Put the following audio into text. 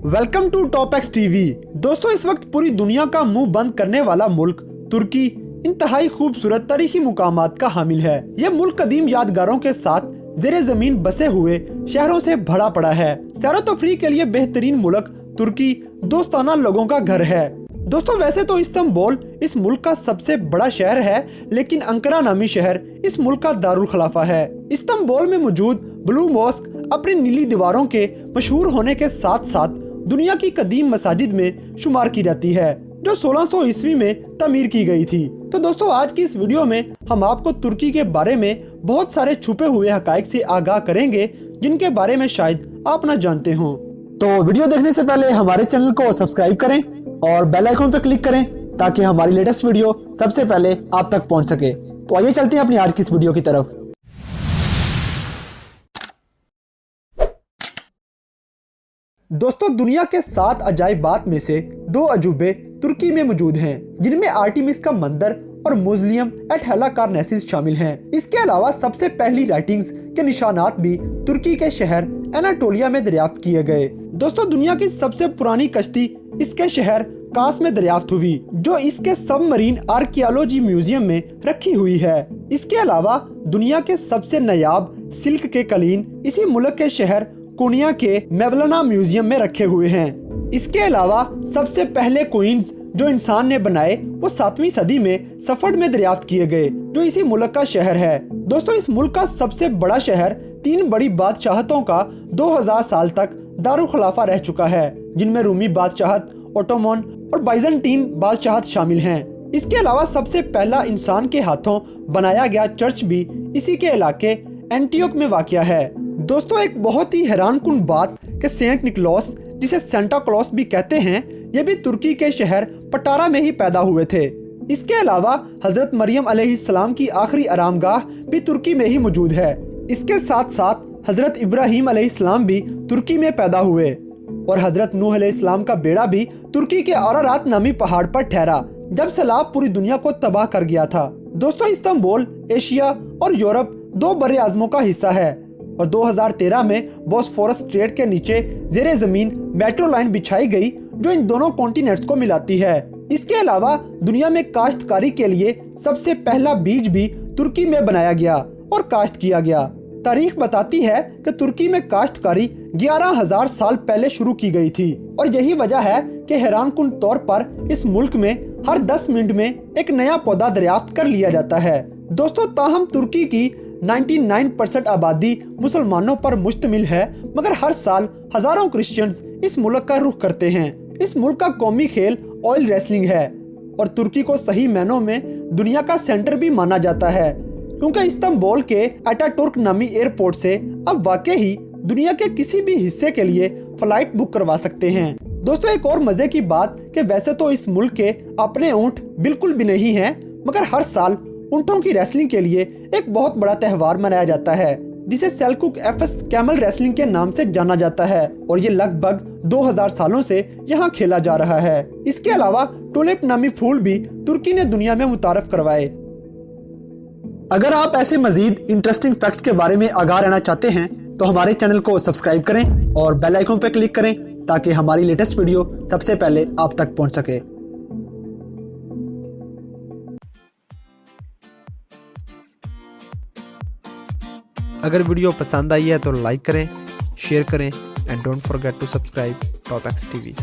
Welcome to top X TV. दोस्तों, इस वक्त पूरी दुनिया का मुंह बंद करने वाला मुल्क तुर्की इंतहाई खूबसूरत तारीखी मुकामात का हामिल है। यह मुल्क कदीम यादगारों के साथ ज़ेरे ज़मीन बसे हुए शहरों से भरा पड़ा है। सैरो तफरीह के लिए बेहतरीन मुल्क तुर्की दोस्ताना लोगों का घर है। दोस्तों, वैसे तो इस्तांबुल इस मुल्क का सबसे बड़ा शहर है, लेकिन अंकारा नामी शहर इस मुल्क का दारुल खलाफा है। इस्तांबुल में मौजूद ब्लू मॉस्क अपनी नीली दीवारों के मशहूर होने के साथ साथ दुनिया की कदीम मसाजिद में शुमार की जाती है, जो 1600 ईस्वी में तमीर की गई थी। तो दोस्तों, आज की इस वीडियो में हम आपको तुर्की के बारे में बहुत सारे छुपे हुए हकाइक से आगाह करेंगे, जिनके बारे में शायद आप न जानते हो। तो वीडियो देखने से पहले हमारे चैनल को सब्सक्राइब करें और बेल आइकन पर क्लिक करें, ताकि हमारी लेटेस्ट वीडियो सबसे पहले आप तक पहुंच सके। तो आइए चलते हैं अपनी आज की इस वीडियो की तरफ। दोस्तों, दुनिया के 7 अजायबात में से 2 अजूबे तुर्की में मौजूद हैं, जिनमें आर्टिमिस का मंदिर और म्यूजियम एट हेला कार्नेसिस शामिल हैं। इसके अलावा सबसे पहली राइटिंग्स के निशानात भी तुर्की के शहर एनाटोलिया में दरियाफ्त किए गए। दोस्तों, दुनिया की सबसे पुरानी कश्ती इसके शहर कास में दरियाफ्त हुई, जो इसके सबमरीन आर्कियोलॉजी म्यूजियम में रखी हुई है। इसके अलावा दुनिया के सबसे नायाब सिल्क के कलीन इसी मुल्क के शहर कोनिया के मेवलाना म्यूजियम में रखे हुए हैं। इसके अलावा सबसे पहले कोइंस जो इंसान ने बनाए वो 7वीं सदी में सफर में दरियाफ्त किए गए, जो इसी मुल्क का शहर है। दोस्तों, इस मुल्क का सबसे बड़ा शहर 3 बड़ी बादशाहतों का 2000 साल तक दारुल खलाफा रह चुका है, जिनमें रूमी बादशाहत, ओटोमन और बाइजेंटीन बादशाहत शामिल हैं। इसके अलावा सबसे पहला इंसान के हाथों बनाया गया चर्च भी इसी के इलाके एंटियोक में वाक़या है। दोस्तों, एक बहुत ही हैरानकुन बात कि सेंट निकोलस, जिसे सेंटा क्लॉस भी कहते हैं, ये भी तुर्की के शहर पटारा में ही पैदा हुए थे। इसके अलावा हजरत मरियम अलैहिस्सलाम की आखिरी आरामगाह भी तुर्की में ही मौजूद है। इसके साथ साथ हजरत इब्राहिम अलैहिस्सलाम भी तुर्की में पैदा हुए और हजरत नूह अलैहिस्सलाम का बेड़ा भी तुर्की के अरारात नामी पहाड़ पर ठहरा, जब सैलाब पूरी दुनिया को तबाह कर गया था। दोस्तों, इस्तांबुल एशिया और यूरोप 2 बड़े आज़मों का हिस्सा है और 2013 में बॉस्फोरस स्ट्रेट के नीचे ज़ेरे ज़मीन मेट्रो लाइन बिछाई गई, जो इन दोनों कॉन्टिनेंट्स को मिलाती है। इसके अलावा दुनिया में काश्तकारी के लिए सबसे पहला बीज भी तुर्की में बनाया गया और काश्त किया गया। तारीख बताती है कि तुर्की में काश्तकारी 11,000 साल पहले शुरू की गई थी, और यही वजह है कि हैरानकुन तौर पर इस मुल्क में हर 10 मिनट में एक नया पौधा दरियाफ्त कर लिया जाता है। दोस्तों, ताहम तुर्की की 99% आबादी मुसलमानों पर मुश्तमिल है, मगर हर साल हजारों क्रिश्चियंस इस मुल्क का रुख करते हैं। इस मुल्क का कौमी खेल ऑयल रेसलिंग है और तुर्की को सही मायनों में दुनिया का सेंटर भी माना जाता है, क्योंकि इस्तांबुल के अटातुर्क नामी एयरपोर्ट से अब वाकई ही दुनिया के किसी भी हिस्से के लिए फ्लाइट बुक करवा सकते हैं। दोस्तों, एक और मजे की बात कि वैसे तो इस मुल्क के अपने ऊंट बिल्कुल भी नहीं हैं, मगर हर साल ऊंटों की रेसलिंग के लिए एक बहुत बड़ा त्यौहार मनाया जाता है, जिसे सेल्कुक एफएस कैमल रेसलिंग के नाम से जाना जाता है, और ये लगभग 2000 सालों से यहाँ खेला जा रहा है। इसके अलावा टुलिप नामी फूल भी तुर्की ने दुनिया में मुतारफ करवाए। अगर आप ऐसे मजीद इंटरेस्टिंग फैक्ट्स के बारे में आगाह रहना चाहते हैं, तो हमारे चैनल को सब्सक्राइब करें और बेल आइकन पर क्लिक करें, ताकि हमारी लेटेस्ट वीडियो सबसे पहले आप तक पहुंच सके। अगर वीडियो पसंद आई है तो लाइक करें, शेयर करें and don't forget to subscribe top X TV.